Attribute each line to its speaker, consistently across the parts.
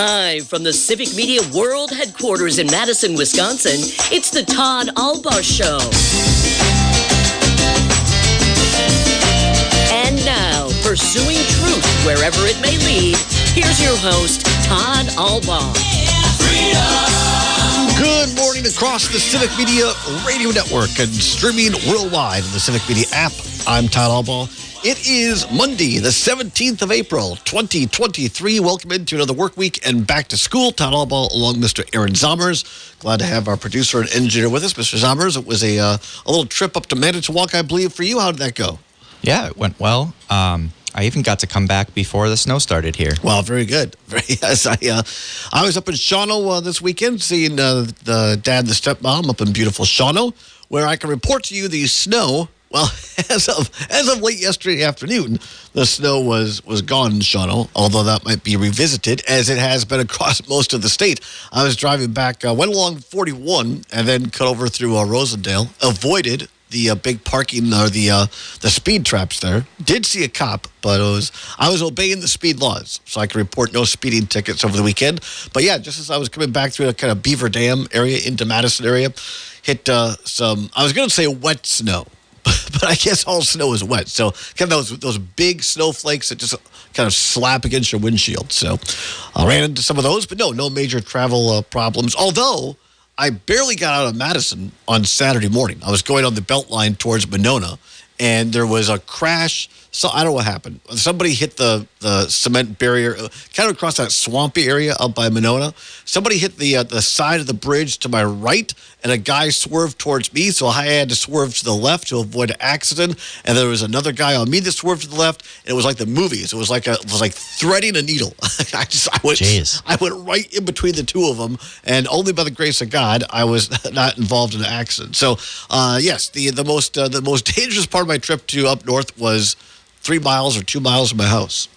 Speaker 1: Live from the Civic Media World Headquarters in Madison, Wisconsin, it's the Todd Albaugh Show. And now, pursuing truth wherever it may lead, here's your host, Todd Albaugh.
Speaker 2: Good morning across the Civic Media Radio Network and streaming worldwide in the Civic Media app. I'm Todd Albaugh. It is Monday, the 17th of April, 2023. Welcome into another work week and back to school. Todd Albaugh along Mr. Aaron Zommers. Glad to have our producer and engineer with us, Mr. Zommers. It was a little trip up to Manitowoc, I believe, for you. How did that go?
Speaker 3: Yeah, it went well. I even got to come back before the snow started here.
Speaker 2: Well, very good. Yes, I was up in Shawano this weekend, seeing the dad and the stepmom up in beautiful Shawano, where I can report to you the snow. Well, as of late yesterday afternoon, the snow was gone in Shawano, although that might be revisited as it has been across most of the state. I was driving back, went along 41, and then cut over through Rosendale, avoided the big parking or the speed traps there. Did see a cop, but I was obeying the speed laws, so I can report no speeding tickets over the weekend. But yeah, just as I was coming back through a kind of Beaver Dam area into Madison area, hit some, I was going to say wet snow, but I guess all snow is wet. So kind of those big snowflakes that just kind of slap against your windshield. So I ran into some of those, but no major travel problems. Although I barely got out of Madison on Saturday morning. I was going on the Beltline towards Monona, and there was a crash. So I don't know what happened. Somebody hit the cement barrier, kind of across that swampy area up by Monona. Somebody hit the side of the bridge to my right, and a guy swerved towards me, so I had to swerve to the left to avoid an accident. And there was another guy on me that swerved to the left, and it was like the movies. It was like threading a needle. I went right in between the two of them, and only by the grace of God, I was not involved in an accident. So, yes, the most dangerous part of my trip to up north was 3 miles or 2 miles from my house.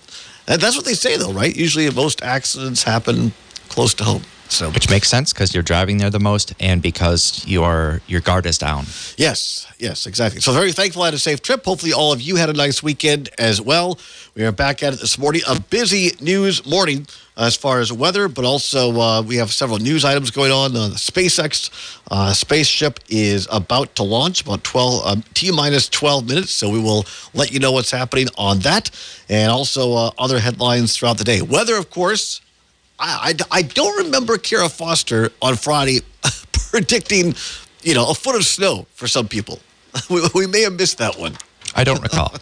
Speaker 2: And that's what they say, though, right? Usually most accidents happen close to home. So,
Speaker 3: which makes sense because you're driving there the most and because your guard is down.
Speaker 2: Yes, exactly. So very thankful I had a safe trip. Hopefully all of you had a nice weekend as well. We are back at it this morning. A busy news morning as far as weather, but also we have several news items going on. The SpaceX spaceship is about to launch, about T-minus 12 minutes, so we will let you know what's happening on that, and also other headlines throughout the day. Weather, of course. I don't remember Kara Foster on Friday predicting, a foot of snow for some people. We may have missed that one.
Speaker 3: I don't recall.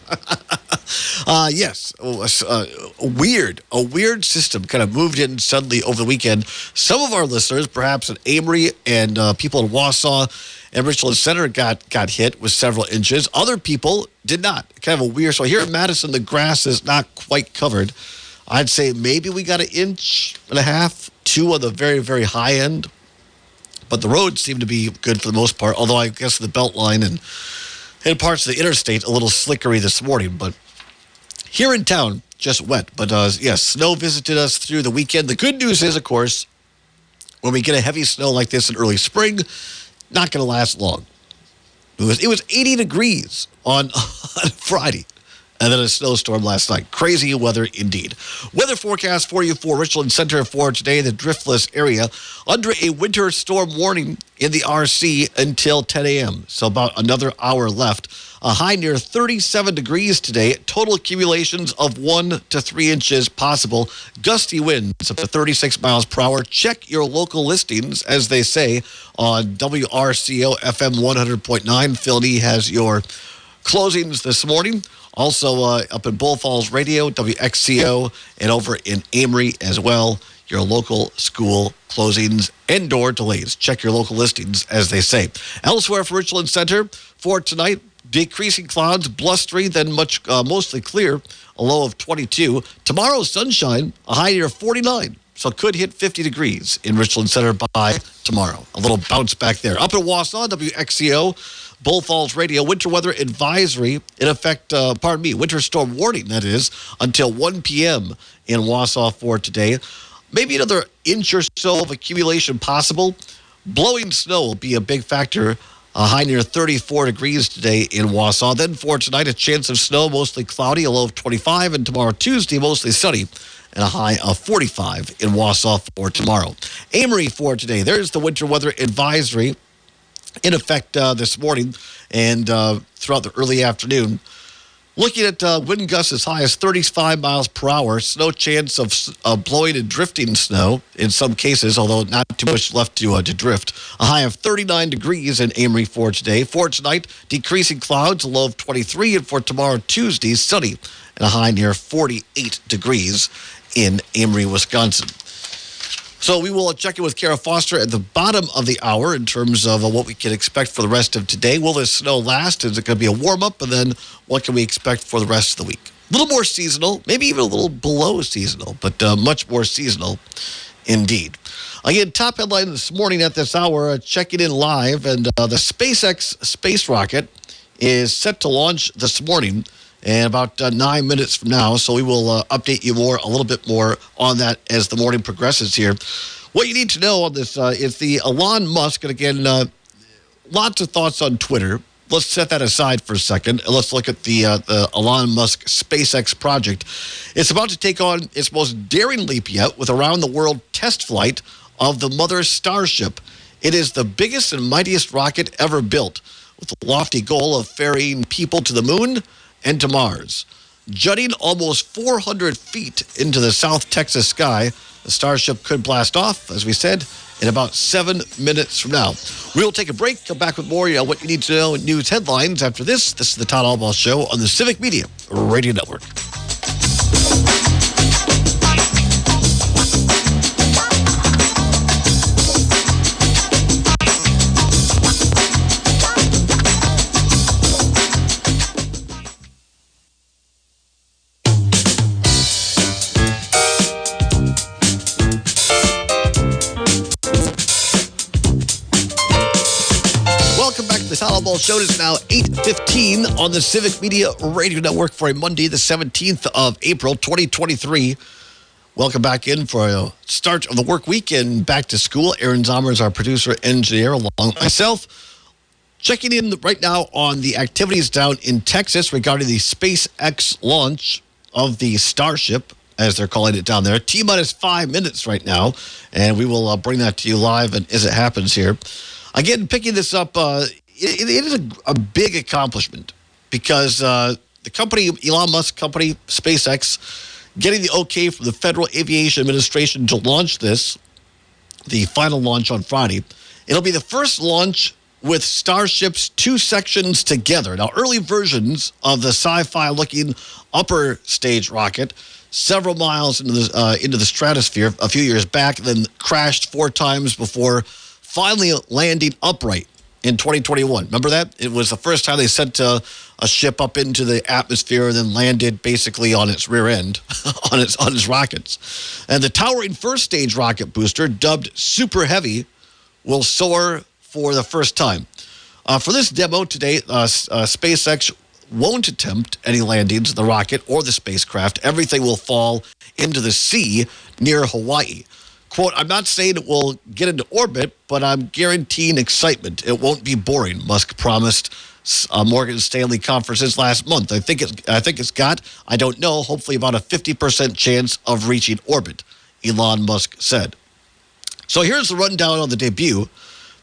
Speaker 2: Yes, a weird system kind of moved in suddenly over the weekend. Some of our listeners, perhaps in Amory and people in Wausau and Richland Center got hit with several inches. Other people did not. Kind of a weird. So here in Madison, the grass is not quite covered. I'd say maybe we got 1.5 inches, 2 on the very, very high end. But the roads seem to be good for the most part, although I guess the Beltline and parts of the interstate a little slickery this morning. But here in town, just wet. But yes, snow visited us through the weekend. The good news is, of course, when we get a heavy snow like this in early spring, not going to last long. It was 80 degrees on Friday. And then a snowstorm last night. Crazy weather indeed. Weather forecast for you for Richland Center for today, the driftless area, under a winter storm warning in the RC until 10 a.m. So about another hour left. A high near 37 degrees today. Total accumulations of 1 to 3 inches possible. Gusty winds up to 36 miles per hour. Check your local listings, as they say, on WRCO FM 100.9. Phil Nee has your closings this morning. Also up in Bull Falls Radio, WXCO, and over in Amory as well. Your local school closings and door delays. Check your local listings, as they say. Elsewhere for Richland Center for tonight, decreasing clouds, blustery, then mostly clear, a low of 22. Tomorrow, sunshine, a high near 49. So could hit 50 degrees in Richland Center by tomorrow. A little bounce back there. Up in Wausau, WXCO, Bull Falls Radio, winter weather advisory in effect, winter storm warning, that is, until 1 p.m. in Wausau for today. Maybe another inch or so of accumulation possible. Blowing snow will be a big factor A high near 34 degrees today in Wausau. Then for tonight, a chance of snow, mostly cloudy, a low of 25. And tomorrow, Tuesday, mostly sunny, and a high of 45 in Wausau for tomorrow. Amory for today. There's the winter weather advisory in effect this morning and throughout the early afternoon. Looking at wind gusts as high as 35 miles per hour. Snow chance of blowing and drifting snow in some cases, although not too much left to drift. A high of 39 degrees in Amory for today. For tonight, decreasing clouds, a low of 23. And for tomorrow, Tuesday, sunny and a high near 48 degrees in Amory, Wisconsin. So we will check in with Kara Foster at the bottom of the hour in terms of what we can expect for the rest of today. Will this snow last? Is it going to be a warm-up? And then what can we expect for the rest of the week? A little more seasonal, maybe even a little below seasonal, but much more seasonal indeed. Again, top headline this morning at this hour, checking in live, and the SpaceX space rocket is set to launch this morning and about 9 minutes from now. So we will update you a little bit more on that as the morning progresses here. What you need to know on this is the Elon Musk, and again, lots of thoughts on Twitter. Let's set that aside for a second, and let's look at the Elon Musk SpaceX project. It's about to take on its most daring leap yet with a round-the-world test flight of the mother Starship. It is the biggest and mightiest rocket ever built, with the lofty goal of ferrying people to the moon and to Mars. Jutting almost 400 feet into the South Texas sky, the Starship could blast off, as we said, in about 7 minutes from now. We'll take a break, come back with more what you need to know in news headlines after this. This is the Todd Albaugh Show on the Civic Media Radio Network. The Todd Albaugh Show is now 8:15 on the Civic Media Radio Network for a Monday, the 17th of April, 2023. Welcome back in for a start of the work week and back to school. Aaron Zomer is our producer engineer, along with myself. Checking in right now on the activities down in Texas regarding the SpaceX launch of the Starship, as they're calling it down there. T-minus 5 minutes right now, and we will bring that to you live and as it happens here. Again, picking this up, it is a big accomplishment because the company, Elon Musk company, SpaceX, getting the okay from the Federal Aviation Administration to launch this, the final launch on Friday. It'll be the first launch with Starship's two sections together. Now, early versions of the sci-fi looking upper stage rocket, several miles into the stratosphere a few years back, then crashed 4 times before finally landing upright in 2021. Remember that? It was the first time they sent a ship up into the atmosphere and then landed basically on its rear end, on its rockets. And the towering first stage rocket booster, dubbed Super Heavy, will soar for the first time. For this demo today, SpaceX won't attempt any landings of the rocket or the spacecraft. Everything will fall into the sea near Hawaii. Quote, I'm not saying it will get into orbit, but I'm guaranteeing excitement. It won't be boring, Musk promised Morgan Stanley conferences last month. I think it's got, I don't know, hopefully about a 50% chance of reaching orbit, Elon Musk said. So here's the rundown on the debut.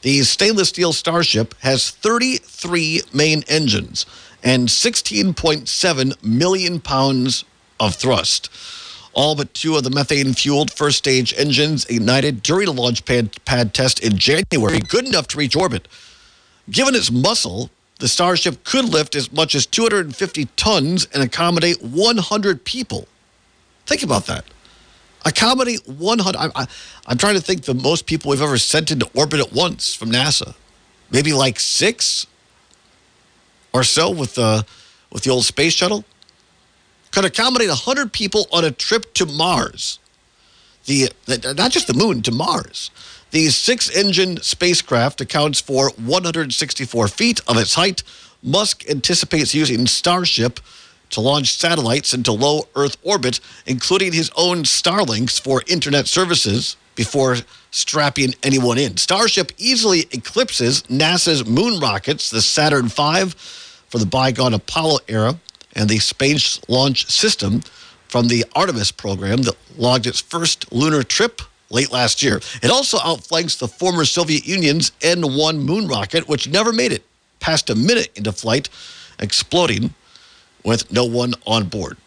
Speaker 2: The stainless steel Starship has 33 main engines and 16.7 million pounds of thrust. All but 2 of the methane-fueled first-stage engines ignited during a launch pad test in January, good enough to reach orbit. Given its muscle, the Starship could lift as much as 250 tons and accommodate 100 people. Think about that. Accommodate 100. I'm trying to think the most people we've ever sent into orbit at once from NASA. Maybe like 6 or so with the old space shuttle. Could accommodate 100 people on a trip to Mars. Not just the moon, to Mars. The 6-engine spacecraft accounts for 164 feet of its height. Musk anticipates using Starship to launch satellites into low Earth orbit, including his own Starlinks for internet services before strapping anyone in. Starship easily eclipses NASA's moon rockets, the Saturn V for the bygone Apollo era, and the Space Launch System from the Artemis program that logged its first lunar trip late last year. It also outflanks the former Soviet Union's N-1 moon rocket, which never made it past a minute into flight, exploding with no one on board.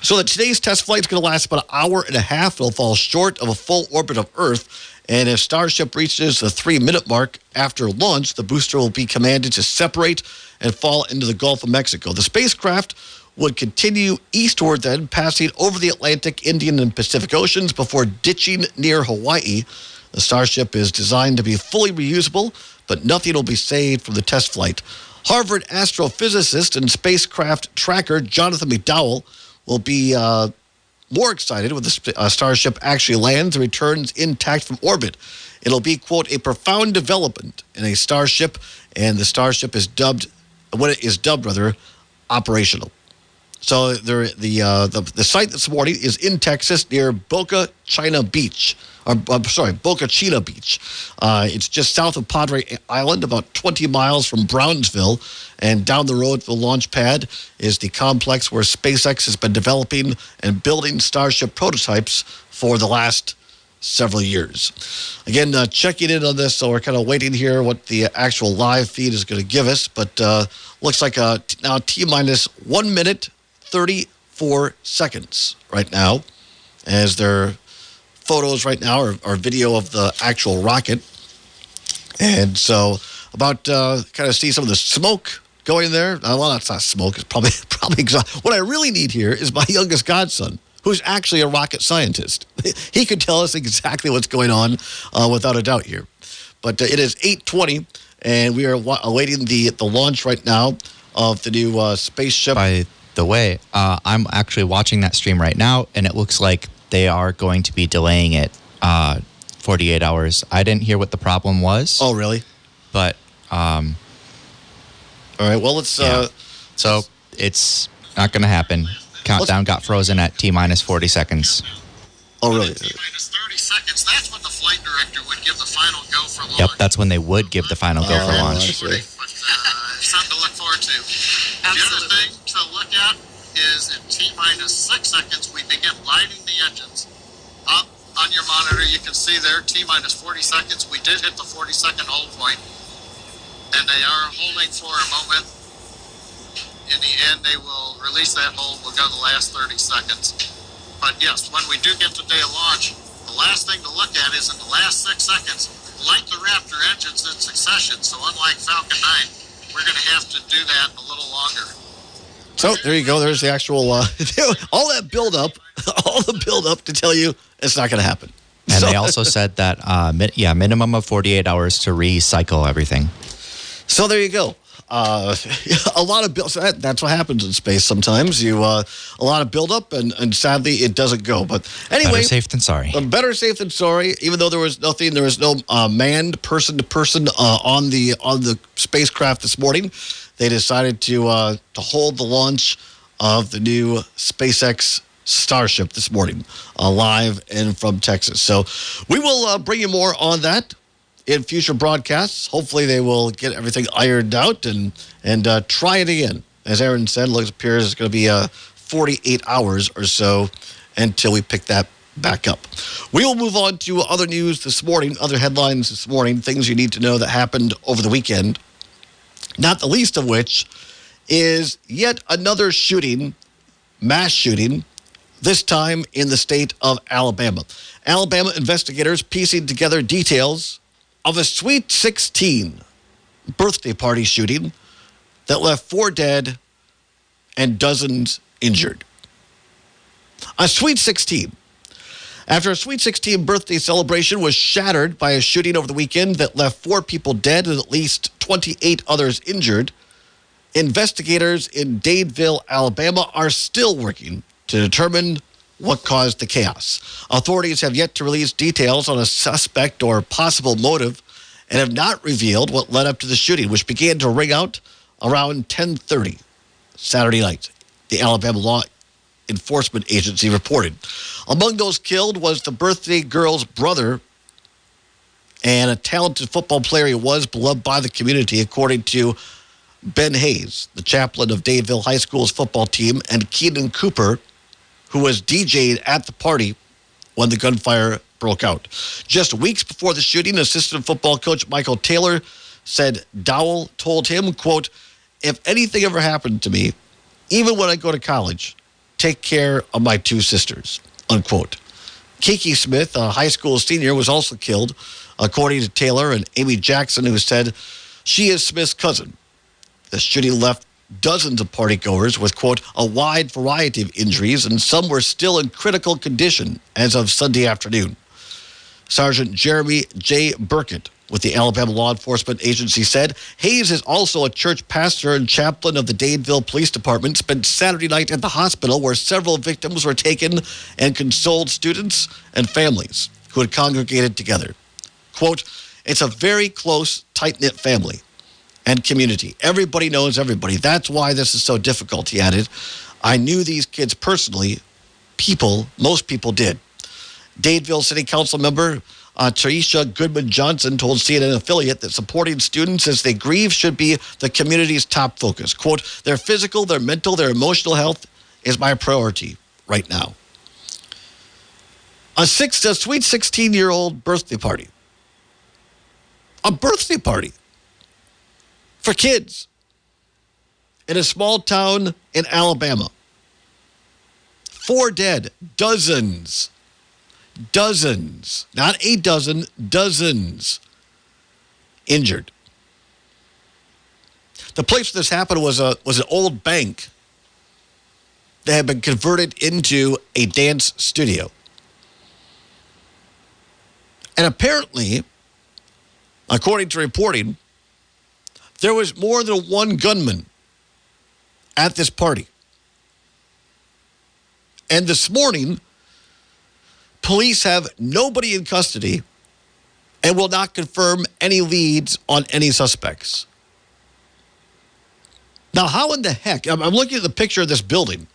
Speaker 2: So that today's test flight is going to last about an hour and a half. It'll fall short of a full orbit of Earth. And if Starship reaches the 3-minute mark after launch, the booster will be commanded to separate and fall into the Gulf of Mexico. The spacecraft would continue eastward then, passing over the Atlantic, Indian, and Pacific Oceans before ditching near Hawaii. The Starship is designed to be fully reusable, but nothing will be saved from the test flight. Harvard astrophysicist and spacecraft tracker Jonathan McDowell will be more excited when the Starship actually lands and returns intact from orbit. It'll be, quote, a profound development in a Starship, and the Starship is dubbed, operational. So the site this morning is in Texas near Boca China Beach. Boca China Beach. It's just south of Padre Island, about 20 miles from Brownsville. And down the road to the launch pad is the complex where SpaceX has been developing and building Starship prototypes for the last several years. Again, checking in on this, so we're kind of waiting here what the actual live feed is going to give us. But looks like now T-minus 1 minute, 34 seconds right now, as their photos right now are video of the actual rocket. And so about kind of see some of the smoke going there. Well, it's not smoke. It's probably exhaust. What I really need here is my youngest godson, who's actually a rocket scientist. He could tell us exactly what's going on without a doubt here. But it is 8:20, and we are awaiting the launch right now of the new spaceship.
Speaker 3: By the way, I'm actually watching that stream right now, and it looks like they are going to be delaying it 48 hours. I didn't hear what the problem was.
Speaker 2: Oh, really?
Speaker 3: But
Speaker 2: all right, well, let's...
Speaker 3: so it's not going to happen. Countdown got frozen at T-minus 40 seconds.
Speaker 2: Oh, really?
Speaker 4: T-minus 30 seconds. That's when the flight director would give the final go for launch.
Speaker 3: Yep, that's when they would give the final go for launch.
Speaker 4: Something to look forward to. Absolutely. The other thing to look at is in T-minus 6 seconds, we begin lighting the engines. Up on your monitor, you can see there, T-minus 40 seconds. We did hit the 40-second hold point, and they are holding for a moment. In the end, they will release that hold. We'll go the last 30 seconds. But yes, when we do get to day of launch, the last thing to look at is in the last 6 seconds, light the Raptor engines in succession. So unlike Falcon 9, we're going to have to do that a little longer.
Speaker 2: So there you go. There's the actual, all that build-up, all the build-up to tell you it's not going to happen.
Speaker 3: And they also said that, minimum of 48 hours to recycle everything.
Speaker 2: So there you go. A lot of build. So that's what happens in space sometimes. A lot of buildup, and sadly it doesn't go. But anyway,
Speaker 3: better safe than sorry.
Speaker 2: Better safe than sorry. Even though there was no manned person-to-person on the spacecraft this morning, they decided to hold the launch of the new SpaceX Starship this morning, live and from Texas. So we will bring you more on that in future broadcasts. Hopefully they will get everything ironed out and try it again. As Aaron said, it appears it's going to be 48 hours or so until we pick that back up. We will move on to other news this morning, other headlines this morning, things you need to know that happened over the weekend, not the least of which is yet another shooting, mass shooting, this time in the state of Alabama. Alabama investigators piecing together details of a Sweet 16 birthday party shooting that left 4 dead and dozens injured. A Sweet 16. After a Sweet 16 birthday celebration was shattered by a shooting over the weekend that left 4 people dead and at least 28 others injured, investigators in Dadeville, Alabama are still working to determine what caused the chaos. Authorities have yet to release details on a suspect or possible motive and have not revealed what led up to the shooting, which began to ring out around 10:30 Saturday night, the Alabama Law Enforcement Agency reported. Among those killed was the birthday girl's brother, and a talented football player he was, beloved by the community, according to Ben Hayes, the chaplain of Dadeville High School's football team, and Keenan Cooper, who was DJ'd at the party when the gunfire broke out. Just weeks before the shooting, assistant football coach Michael Taylor said Dowell told him, quote, "If anything ever happened to me, even when I go to college, take care of my two sisters," unquote. Kiki Smith, a high school senior, was also killed, according to Taylor and Amy Jackson, who said she is Smith's cousin. The shooting left dozens of partygoers with, quote, "a wide variety of injuries, and some were still in critical condition as of Sunday afternoon." Sergeant Jeremy J. Burkett with the Alabama Law Enforcement Agency said Hayes is also a church pastor and chaplain of the Dadeville Police Department, spent Saturday night at the hospital where several victims were taken and consoled students and families who had congregated together. Quote, "It's a very close, tight-knit family and community. Everybody knows everybody. That's why this is so difficult," he added. "I knew these kids personally. Most people did." Dadeville City Council member Tarisha Goodman Johnson told CNN affiliate that supporting students as they grieve should be the community's top focus. Quote, "Their physical, their mental, their emotional health is my priority right now." A sweet 16-year-old birthday party. A birthday party for kids in a small town in Alabama. 4 dead, dozens, not a dozen, dozens injured. The place where this happened was an old bank that had been converted into a dance studio. And apparently, according to reporting, there was more than one gunman at this party. And this morning, police have nobody in custody and will not confirm any leads on any suspects. Now, how in the heck? I'm looking at the picture of this building.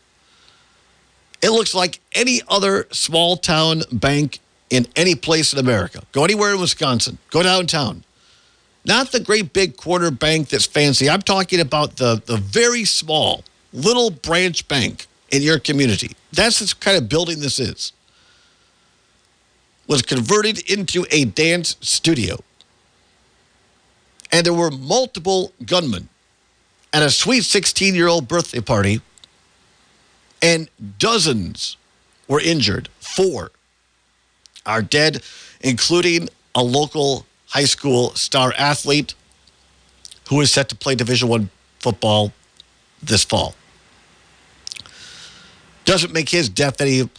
Speaker 2: It looks like any other small town bank in any place in America. Go anywhere in Wisconsin. Go downtown. Not the great big corner bank that's fancy. I'm talking about the very small little branch bank in your community. That's the kind of building this is. Was converted into a dance studio. And there were multiple gunmen at a sweet 16-year-old birthday party, and dozens were injured. 4 are dead, including a local high school star athlete who is set to play Division I football this fall. Doesn't make his death any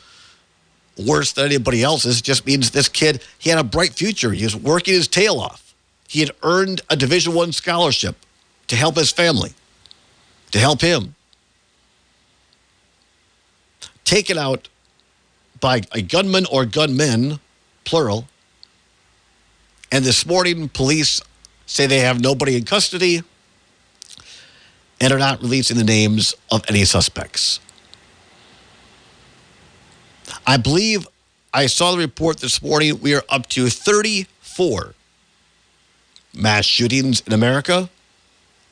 Speaker 2: worse than anybody else's. It just means this kid, he had a bright future. He was working his tail off. He had earned a Division I scholarship to help his family, to help him. Taken out by a gunman or gunmen, plural. And this morning, police say they have nobody in custody and are not releasing the names of any suspects. I believe I saw the report this morning. We are up to 34 mass shootings in America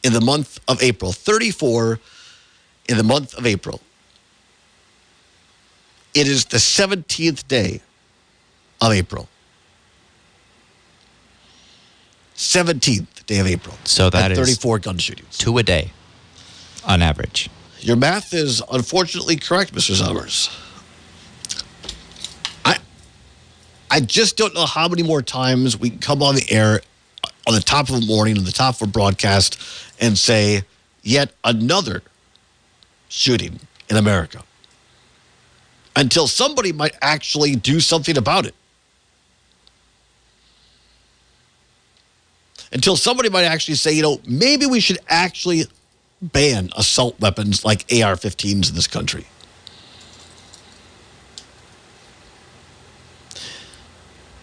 Speaker 2: in the month of April. 34 in the month of April. It is the 17th day of April. 17th day of April.
Speaker 3: So that is
Speaker 2: 34 gun shootings.
Speaker 3: 2 a day on average.
Speaker 2: Your math is unfortunately correct, Mr. Summers. I just don't know how many more times we can come on the air on the top of a morning, on the top of a broadcast, and say, yet another shooting in America. Until somebody might actually do something about it. Until somebody might actually say, maybe we should actually ban assault weapons like AR-15s in this country.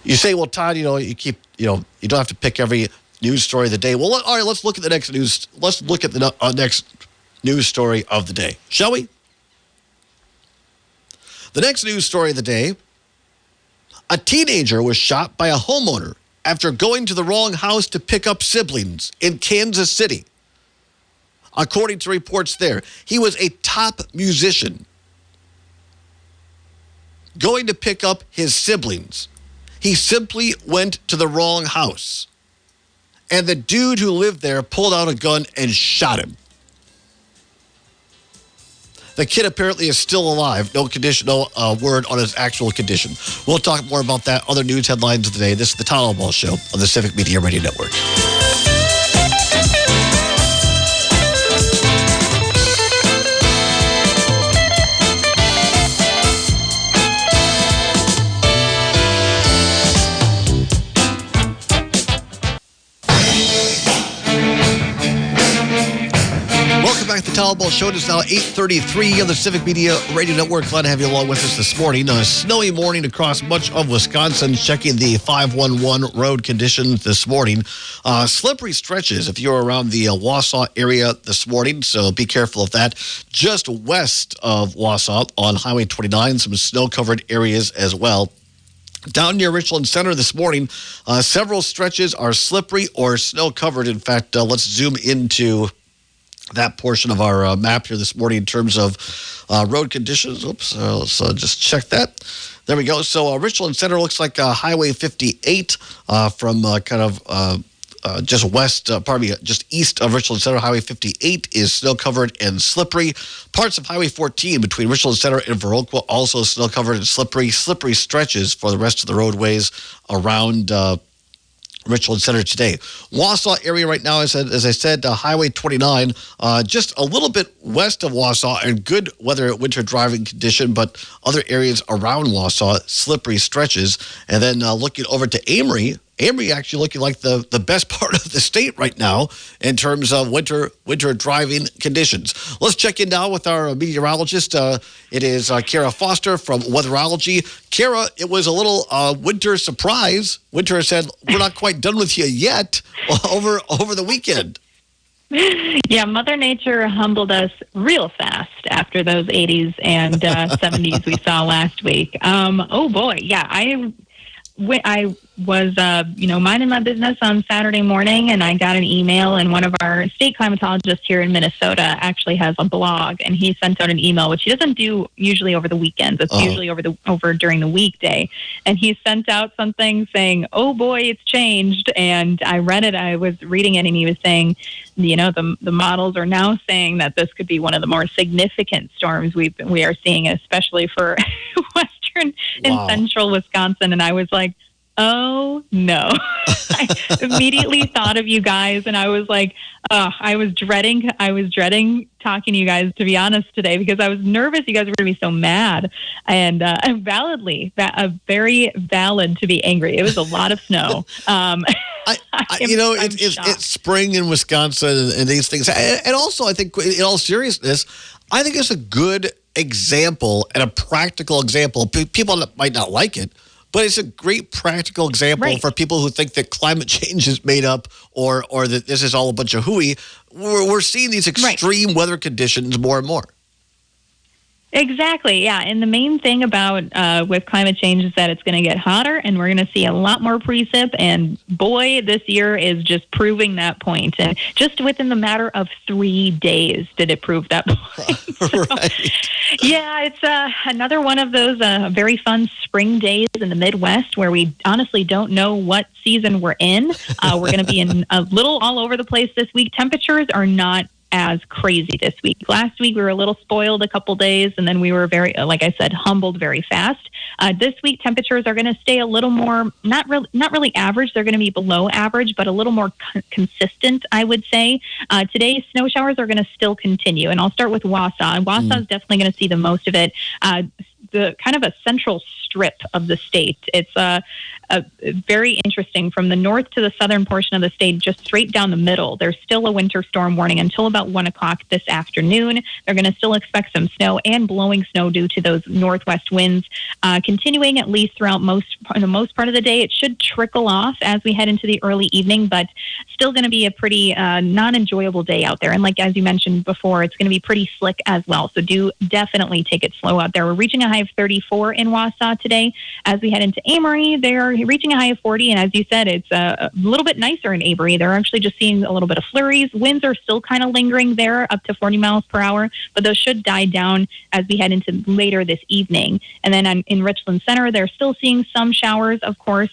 Speaker 2: You say, well, Todd, you don't have to pick every news story of the day. Well, all right, let's look at the next news. Let's look at the next news story of the day, shall we? The next news story of the day, a teenager was shot by a homeowner after going to the wrong house to pick up siblings in Kansas City. According to reports there, he was a top musician going to pick up his siblings. He simply went to the wrong house. And the dude who lived there pulled out a gun and shot him. The kid apparently is still alive. No word on his actual condition. We'll talk more about that. Other news headlines of the day. This is the Todd Ball Show on the Civic Media Radio Network. Back to the Todd Ball Show. It is now 8:33 on the Civic Media Radio Network. Glad to have you along with us this morning. A snowy morning across much of Wisconsin. Checking the 511 road conditions this morning. Slippery stretches if you're around the Wausau area this morning, so be careful of that. Just west of Wausau on Highway 29, some snow-covered areas as well. Down near Richland Center this morning, several stretches are slippery or snow-covered. In fact, let's zoom into that portion of our map here this morning in terms of road conditions. Oops, let's just check that. There we go. So Richland Center looks like Highway 58 from just just east of Richland Center. Highway 58 is snow-covered and slippery. Parts of Highway 14 between Richland Center and Viroqua also snow-covered and slippery. Slippery stretches for the rest of the roadways around Richland Center today. Wausau area right now, as I said, Highway 29, just a little bit west of Wausau, and good weather winter driving condition, but other areas around Wausau, slippery stretches. And then looking over to Amory actually looking like the best part of the state right now in terms of winter driving conditions. Let's check in now with our meteorologist. It is Kara Foster from Weatherology. Kara, it was a little winter surprise. Winter said, we're not quite done with you yet over the weekend.
Speaker 5: Yeah, Mother Nature humbled us real fast after those 80s and 70s we saw last week. Oh, boy. Yeah, I was, minding my business on Saturday morning, and I got an email, and one of our state climatologists here in Minnesota actually has a blog, and he sent out an email, which he doesn't do usually over the weekends. It's usually over during the weekday. And he sent out something saying, oh boy, it's changed. And I read it. I was reading it, and he was saying, the models are now saying that this could be one of the more significant storms we are seeing, especially for western and central Wisconsin. And I was like, oh no. I immediately thought of you guys, and I was like, I was dreading talking to you guys, to be honest, today, because I was nervous you guys were going to be so mad, and very valid to be angry. It was a lot of snow.
Speaker 2: It's spring in Wisconsin and these things. And also, I think, in all seriousness, I think it's a good example and a practical example. People might not like it, but it's a great practical example for people who think that climate change is made up or that this is all a bunch of hooey. We're seeing these extreme weather conditions more and more.
Speaker 5: Exactly, yeah. And the main thing about with climate change is that it's going to get hotter, and we're going to see a lot more precip. And boy, this year is just proving that point. And just within the matter of 3 days did it prove that point. Yeah, it's another one of those very fun spring days in the Midwest where we honestly don't know what season we're in. We're going to be in a little all over the place this week. Temperatures are not as crazy this week. Last week we were a little spoiled a couple days, and then we were very, like I said, humbled very fast. This week temperatures are going to stay a little more, not really average. They're going to be below average, but a little more consistent, I would say. Today snow showers are going to still continue, and I'll start with Wausau. And Wausau is definitely going to see the most of it. The kind of a central strip of the state. It's very interesting. From the north to the southern portion of the state, just straight down the middle, there's still a winter storm warning until about 1 o'clock this afternoon. They're going to still expect some snow and blowing snow due to those northwest winds continuing at least throughout the most part of the day. It should trickle off as we head into the early evening, but still going to be a pretty non-enjoyable day out there. And like as you mentioned before, it's going to be pretty slick as well. So do definitely take it slow out there. We're reaching a high of 34 in Wausau today. As we head into Amory, they're reaching a high of 40. And as you said, it's a little bit nicer in Avery. They're actually just seeing a little bit of flurries. Winds are still kind of lingering there up to 40 miles per hour, but those should die down as we head into later this evening. And then in Richland Center, they're still seeing some showers, of course,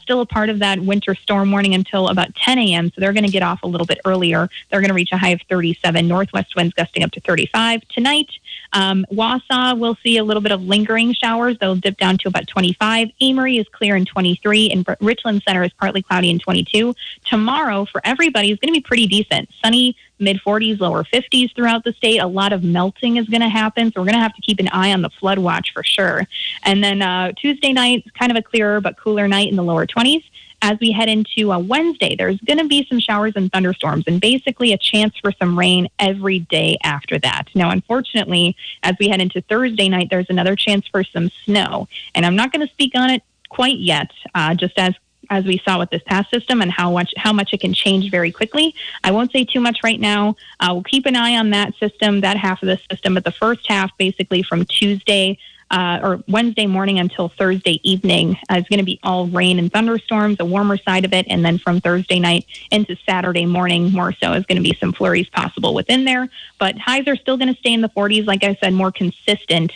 Speaker 5: still a part of that winter storm warning until about 10 a.m. So they're going to get off a little bit earlier. They're going to reach a high of 37, northwest winds gusting up to 35. Tonight, Wausau will see a little bit of lingering showers. They'll dip down to about 25. Amory is clear in 23, and Richland Center is partly cloudy in 22. Tomorrow, for everybody, is going to be pretty decent. Sunny, mid-40s, lower 50s throughout the state. A lot of melting is going to happen, so we're going to have to keep an eye on the flood watch for sure. And then Tuesday night, kind of a clearer but cooler night in the lower 20s. As we head into Wednesday, there's going to be some showers and thunderstorms and basically a chance for some rain every day after that. Now, unfortunately, as we head into Thursday night, there's another chance for some snow. And I'm not going to speak on it quite yet, just as we saw with this past system and how much it can change very quickly. I won't say too much right now. We'll keep an eye on that system, that half of the system, but the first half, basically from Tuesday or Wednesday morning until Thursday evening, is going to be all rain and thunderstorms, the warmer side of it. And then from Thursday night into Saturday morning, more so, is going to be some flurries possible within there. But highs are still going to stay in the 40s. Like I said, more consistent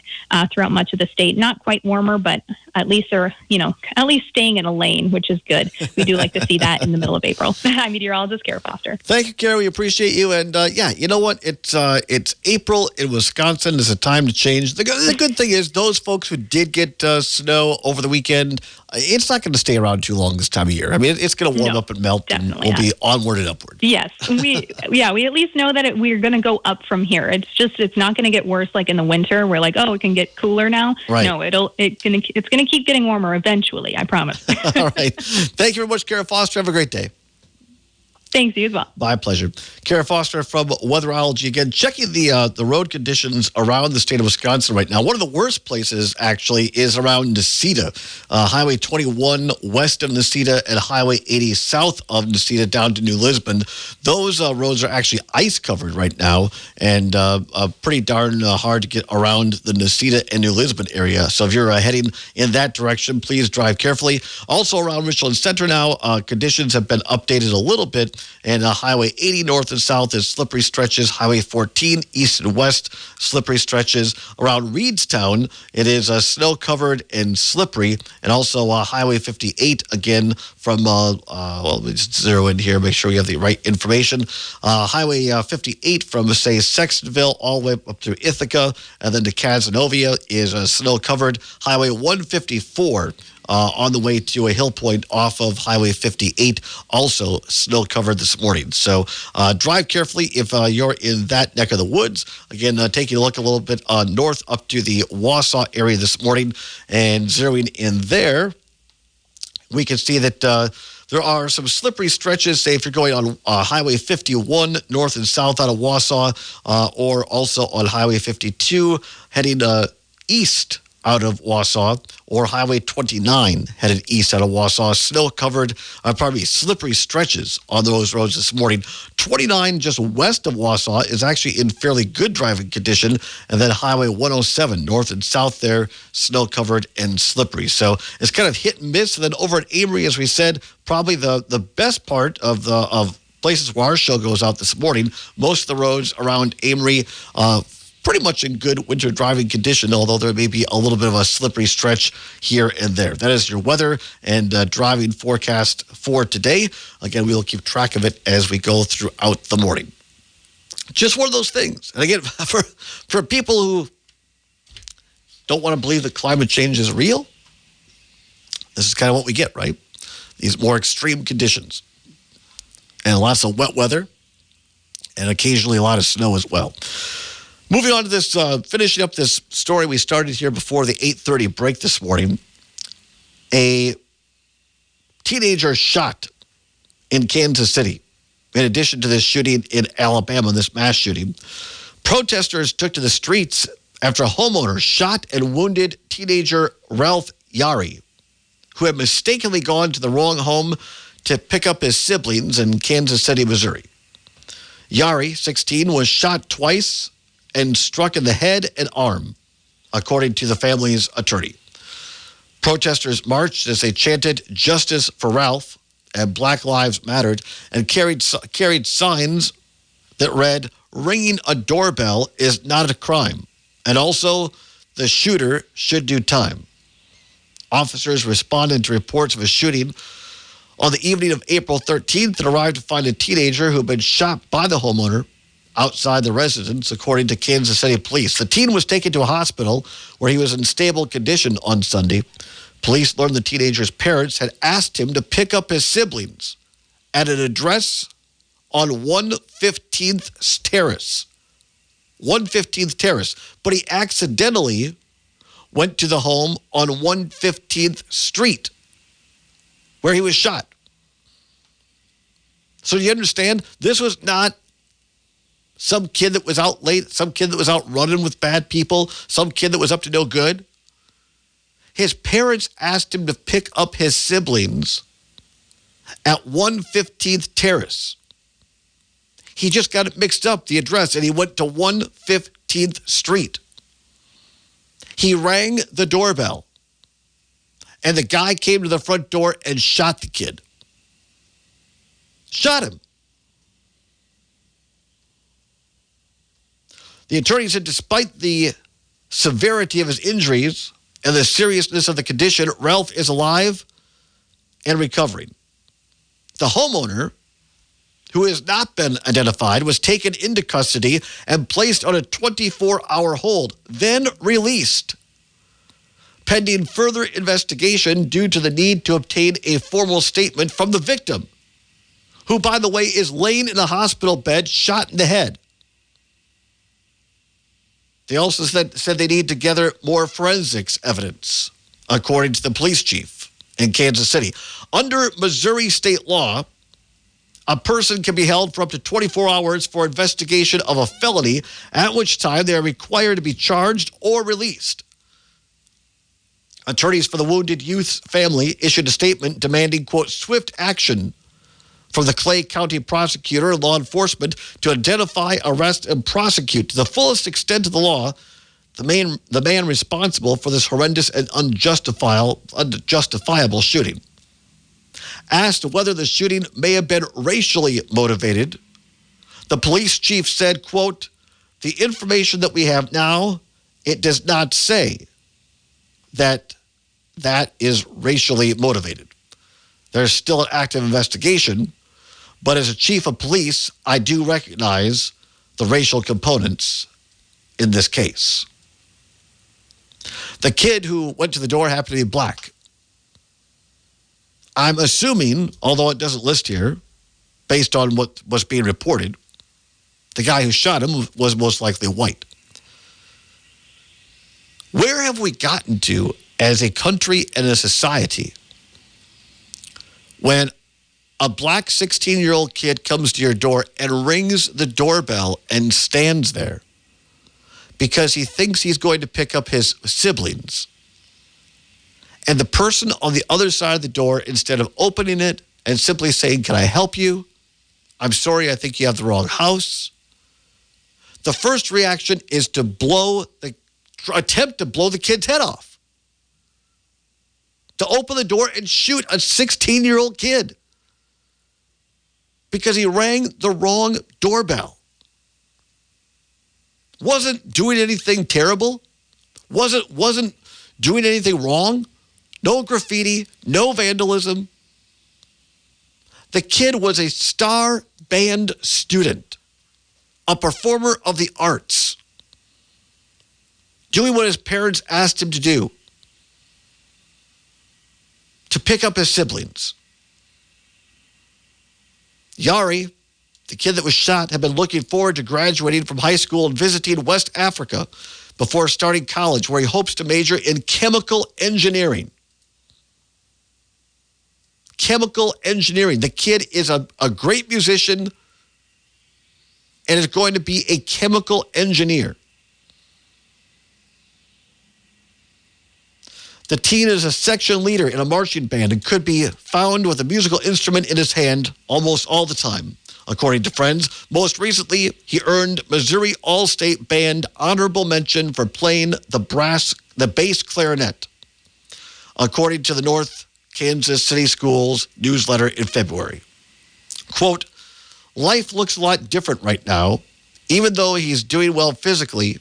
Speaker 5: throughout much of the state. Not quite warmer, but at least they're, at least staying in a lane, which is good. We do like to see that in the middle of April. I'm meteorologist Kara Foster.
Speaker 2: Thank you, Kara. We appreciate you. And yeah, you know what? It's April in Wisconsin. It's a time to change. The good thing is those folks who did get snow over the weekend, it's not going to stay around too long this time of year. I mean, it's going to warm up and melt, and we'll be onward and upward.
Speaker 5: Yes, we at least know that we're going to go up from here. It's not going to get worse like in the winter. We're like, oh, it can get cooler now.
Speaker 2: Right.
Speaker 5: No, it's going to keep getting warmer eventually. I promise.
Speaker 2: All right. Thank you very much, Kara Foster. Have a great day.
Speaker 5: Thanks, you as well.
Speaker 2: My pleasure. Kara Foster from Weatherology again, checking the road conditions around the state of Wisconsin right now. One of the worst places, actually, is around Necedah. Highway 21 west of Necedah and Highway 80 south of Necedah down to New Lisbon. Those roads are actually ice-covered right now and pretty darn hard to get around the Necedah and New Lisbon area. So if you're heading in that direction, please drive carefully. Also around Richland Center now, conditions have been updated a little bit. And Highway 80 north and south is slippery stretches. Highway 14 east and west, slippery stretches. Around Reedstown, it is snow-covered and slippery. And also Highway 58, again, from, let me just zero in here, make sure we have the right information. Highway 58 from, say, Sextonville all the way up to Ithaca, and then to Cazenovia is snow-covered. Highway 154 on the way to a hill point off of Highway 58, also snow covered this morning. So drive carefully if you're in that neck of the woods. Again, taking a look a little bit north up to the Wausau area this morning and zeroing in there, we can see that there are some slippery stretches, say if you're going on Highway 51 north and south out of Wausau, or also on Highway 52 heading east out of Wausau, or Highway 29 headed east out of Wausau. Snow-covered, slippery stretches on those roads this morning. 29 just west of Wausau is actually in fairly good driving condition, and then Highway 107 north and south there, snow-covered and slippery. So it's kind of hit and miss. And then over at Amory, as we said, probably the best part of places where our show goes out this morning. Most of the roads around Amory, pretty much in good winter driving condition, although there may be a little bit of a slippery stretch here and there. That is your weather and driving forecast for today. Again, we will keep track of it as we go throughout the morning. Just one of those things. And again, for people who don't want to believe that climate change is real, this is kind of what we get, right? These more extreme conditions. And lots of wet weather, and occasionally a lot of snow as well. Moving on to this, finishing up this story we started here before the 8:30 break this morning. A teenager shot in Kansas City. In addition to this shooting in Alabama, this mass shooting, protesters took to the streets after a homeowner shot and wounded teenager Ralph Yari, who had mistakenly gone to the wrong home to pick up his siblings in Kansas City, Missouri. Yari, 16, was shot twice and struck in the head and arm, according to the family's attorney. Protesters marched as they chanted "Justice for Ralph" and "Black Lives Mattered" and carried signs that read, "Ringing a doorbell is not a crime," and also, "The shooter should do time." Officers responded to reports of a shooting on the evening of April 13th and arrived to find a teenager who had been shot by the homeowner outside the residence, according to Kansas City police. The teen was taken to a hospital where he was in stable condition on Sunday. Police learned the teenager's parents had asked him to pick up his siblings at an address on 115th Terrace. 115th Terrace. But he accidentally went to the home on 115th Street, where he was shot. So you understand, this was not some kid that was out late, some kid that was out running with bad people, some kid that was up to no good. His parents asked him to pick up his siblings at 115th Terrace. He just got it mixed up, the address, and he went to 115th Street. He rang the doorbell, and the guy came to the front door and shot the kid. Shot him. The attorney said despite the severity of his injuries and the seriousness of the condition, Ralph is alive and recovering. The homeowner, who has not been identified, was taken into custody and placed on a 24-hour hold, then released, pending further investigation due to the need to obtain a formal statement from the victim, who, by the way, is laying in a hospital bed, shot in the head. They also said they need to gather more forensics evidence, according to the police chief in Kansas City. Under Missouri state law, a person can be held for up to 24 hours for investigation of a felony, at which time they are required to be charged or released. Attorneys for the wounded youth's family issued a statement demanding, quote, swift action from the Clay County prosecutor and law enforcement to identify, arrest, and prosecute to the fullest extent of the law the man responsible for this horrendous and unjustifiable shooting. Asked whether the shooting may have been racially motivated, the police chief said, quote, the information that we have now, it does not say that is racially motivated. There's still an active investigation, but as a chief of police, I do recognize the racial components in this case. The kid who went to the door happened to be black. I'm assuming, although it doesn't list here, based on what was being reported, the guy who shot him was most likely white. Where have we gotten to as a country and a society when a black 16-year-old kid comes to your door and rings the doorbell and stands there because he thinks he's going to pick up his siblings, and the person on the other side of the door, instead of opening it and simply saying, can I help you? I'm sorry, I think you have the wrong house. The first reaction is to attempt to blow the kid's head off. To open the door and shoot a 16-year-old kid because he rang the wrong doorbell. Wasn't doing anything terrible. Wasn't doing anything wrong. No graffiti, no vandalism. The kid was a star band student, a performer of the arts, doing what his parents asked him to do, to pick up his siblings. Yari, the kid that was shot, had been looking forward to graduating from high school and visiting West Africa before starting college, where he hopes to major in chemical engineering. Chemical engineering. The kid is a great musician and is going to be a chemical engineer. The teen is a section leader in a marching band and could be found with a musical instrument in his hand almost all the time, according to friends. Most recently, he earned Missouri All-State Band honorable mention for playing the bass clarinet, according to the North Kansas City Schools newsletter in February. Quote, life looks a lot different right now. Even though he's doing well physically,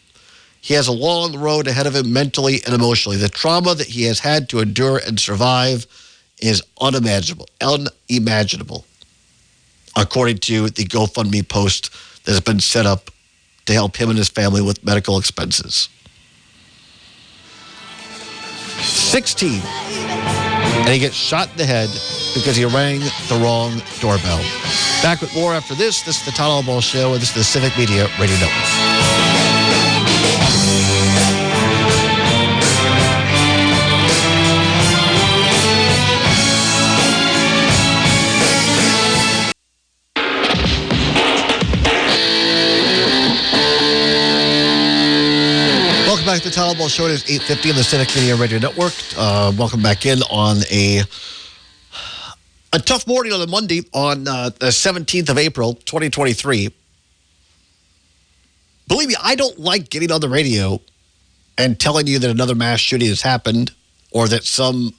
Speaker 2: he has a long road ahead of him mentally and emotionally. The trauma that he has had to endure and survive is unimaginable, according to the GoFundMe post that has been set up to help him and his family with medical expenses. 16. And he gets shot in the head because he rang the wrong doorbell. Back with more after this. This is the Todd Albaugh Show, and this is the Civic Media Radio Network. Back to the Todd Albaugh Show. It is 8:50 on the Civic Media Radio Network. Welcome back in on a tough morning on a Monday on the 17th of April, 2023. Believe me, I don't like getting on the radio and telling you that another mass shooting has happened or that some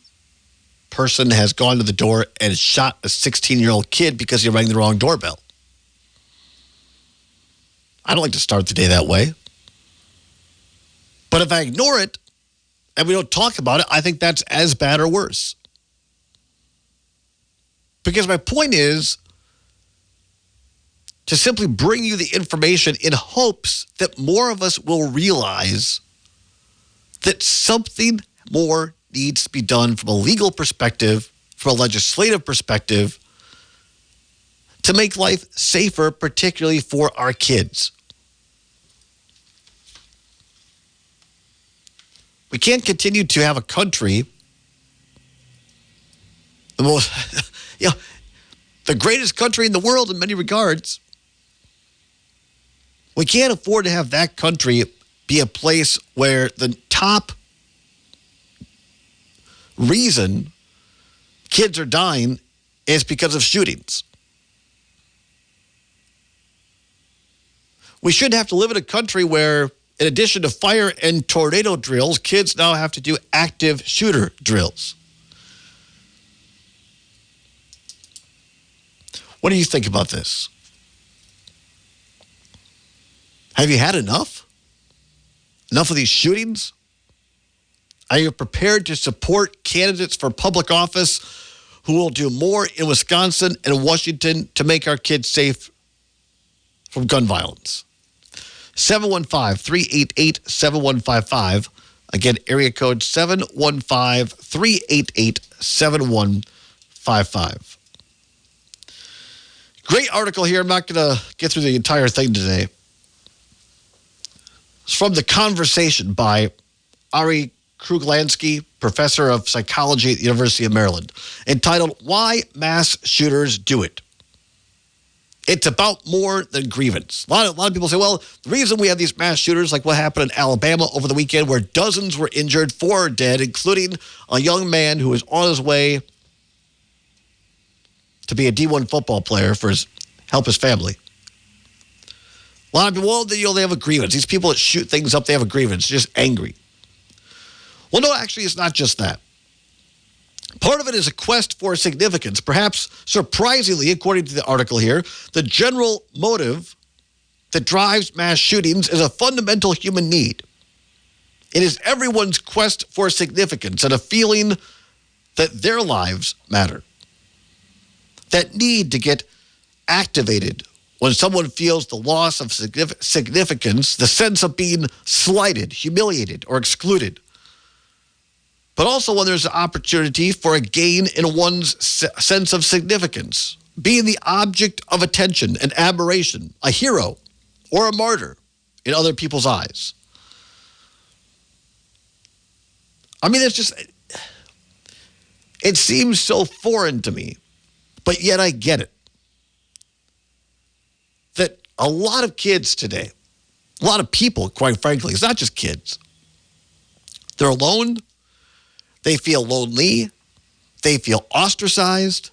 Speaker 2: person has gone to the door and shot a 16-year-old kid because he rang the wrong doorbell. I don't like to start the day that way. But if I ignore it and we don't talk about it, I think that's as bad or worse. Because my point is to simply bring you the information in hopes that more of us will realize that something more needs to be done from a legal perspective, from a legislative perspective, to make life safer, particularly for our kids. We can't continue to have a country, the greatest country in the world in many regards. We can't afford to have that country be a place where the top reason kids are dying is because of shootings. We shouldn't have to live in a country where, in addition to fire and tornado drills, kids now have to do active shooter drills. What do you think about this? Have you had enough? Enough of these shootings? Are you prepared to support candidates for public office who will do more in Wisconsin and Washington to make our kids safe from gun violence? 715-388-7155. Again, area code 715-388-7155. Great article here. I'm not going to get through the entire thing today. It's from The Conversation by Ari Kruglansky, professor of psychology at the University of Maryland, entitled Why Mass Shooters Do It. It's about more than grievance. A lot of people say, well, the reason we have these mass shooters, like what happened in Alabama over the weekend, where dozens were injured, 4 are dead, including a young man who was on his way to be a D1 football player for help his family. A lot of people, well, they have a grievance. These people that shoot things up, they have a grievance, just angry. Well, no, actually, it's not just that. Part of it is a quest for significance. Perhaps surprisingly, according to the article here, the general motive that drives mass shootings is a fundamental human need. It is everyone's quest for significance and a feeling that their lives matter. That need to get activated when someone feels the loss of significance, the sense of being slighted, humiliated, or excluded. But also when there's an opportunity for a gain in one's sense of significance, being the object of attention and admiration, a hero or a martyr in other people's eyes. I mean, it seems so foreign to me, but yet I get it. That a lot of kids today, a lot of people, quite frankly, it's not just kids. They're alone. They feel lonely. They feel ostracized.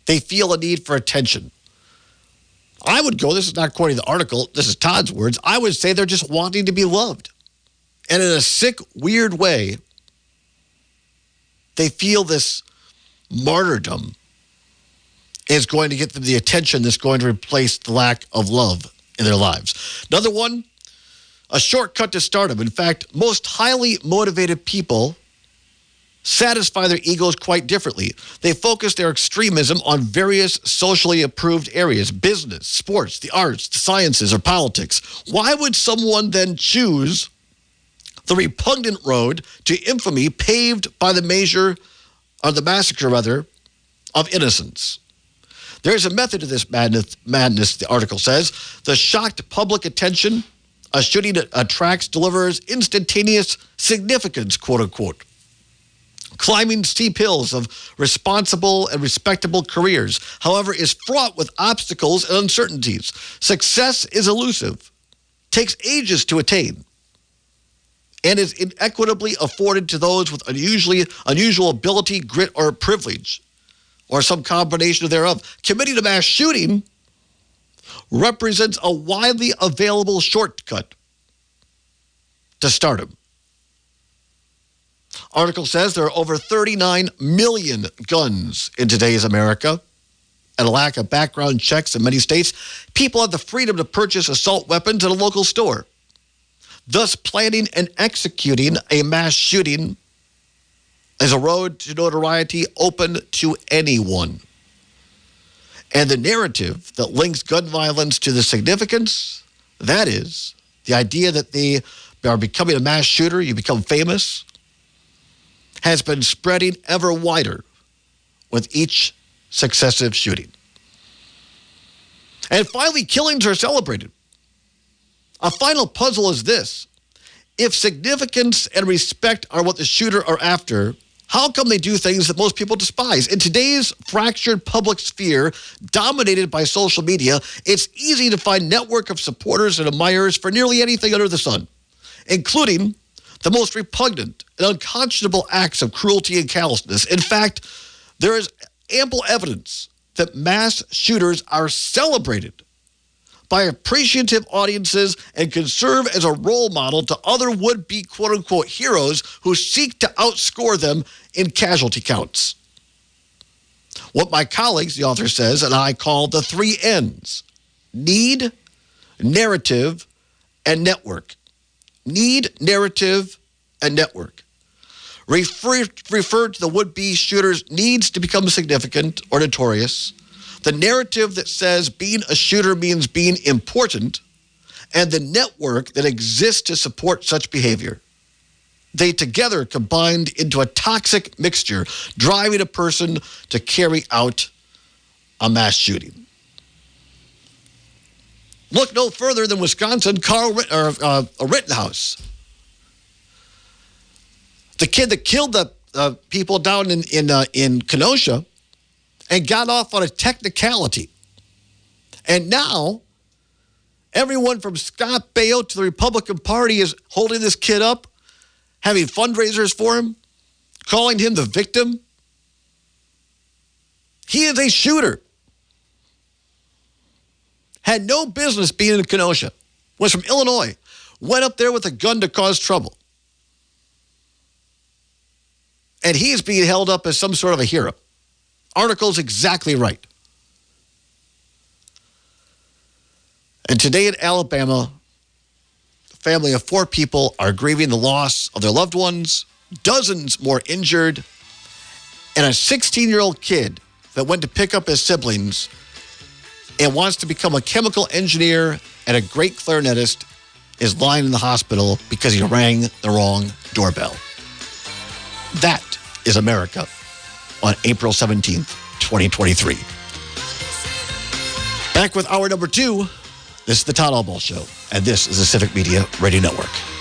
Speaker 2: They feel a need for attention. I would go, this is not quoting the article, this is Todd's words, I would say they're just wanting to be loved. And in a sick, weird way, they feel this martyrdom is going to get them the attention that's going to replace the lack of love in their lives. Another one, a shortcut to stardom. In fact, most highly motivated people satisfy their egos quite differently. They focus their extremism on various socially approved areas, business, sports, the arts, the sciences, or politics. Why would someone then choose the repugnant road to infamy paved by the massacre of innocence? There's a method to this madness, the article says. The shocked public attention a shooting attracts delivers instantaneous significance, quote unquote. Climbing steep hills of responsible and respectable careers, however, is fraught with obstacles and uncertainties. Success is elusive, takes ages to attain, and is inequitably afforded to those with unusual ability, grit, or privilege, or some combination thereof. Committing a mass shooting represents a widely available shortcut to stardom. Article says there are over 39 million guns in today's America. And a lack of background checks in many states, people have the freedom to purchase assault weapons at a local store. Thus, planning and executing a mass shooting is a road to notoriety open to anyone. And the narrative that links gun violence to the significance, that is, the idea that they are becoming a mass shooter, you become famous, has been spreading ever wider with each successive shooting. And finally, killings are celebrated. A final puzzle is this. If significance and respect are what the shooter are after, how come they do things that most people despise? In today's fractured public sphere, dominated by social media, it's easy to find a network of supporters and admirers for nearly anything under the sun, including the most repugnant and unconscionable acts of cruelty and callousness. In fact, there is ample evidence that mass shooters are celebrated by appreciative audiences and can serve as a role model to other would-be quote-unquote heroes who seek to outscore them in casualty counts. What my colleagues, the author says, and I call the 3 N's: need, narrative, and network. Need, narrative, and network. Refer to the would-be shooter's needs to become significant or notorious, the narrative that says being a shooter means being important, and the network that exists to support such behavior. They together combined into a toxic mixture, driving a person to carry out a mass shooting. Look no further than Wisconsin, Rittenhouse. The kid that killed the people down in Kenosha and got off on a technicality. And now, everyone from Scott Baio to the Republican Party is holding this kid up, having fundraisers for him, calling him the victim. He is a shooter. Had no business being in Kenosha. Was from Illinois. Went up there with a gun to cause trouble. And he is being held up as some sort of a hero. Article's exactly right. And today in Alabama, a family of 4 people are grieving the loss of their loved ones, dozens more injured, and a 16-year-old kid that went to pick up his siblings and wants to become a chemical engineer and a great clarinetist is lying in the hospital because he rang the wrong doorbell. That is America on April 17th. 2023. Back with hour number 2. This is the Todd Allball Show, and this is the Civic Media Radio Network.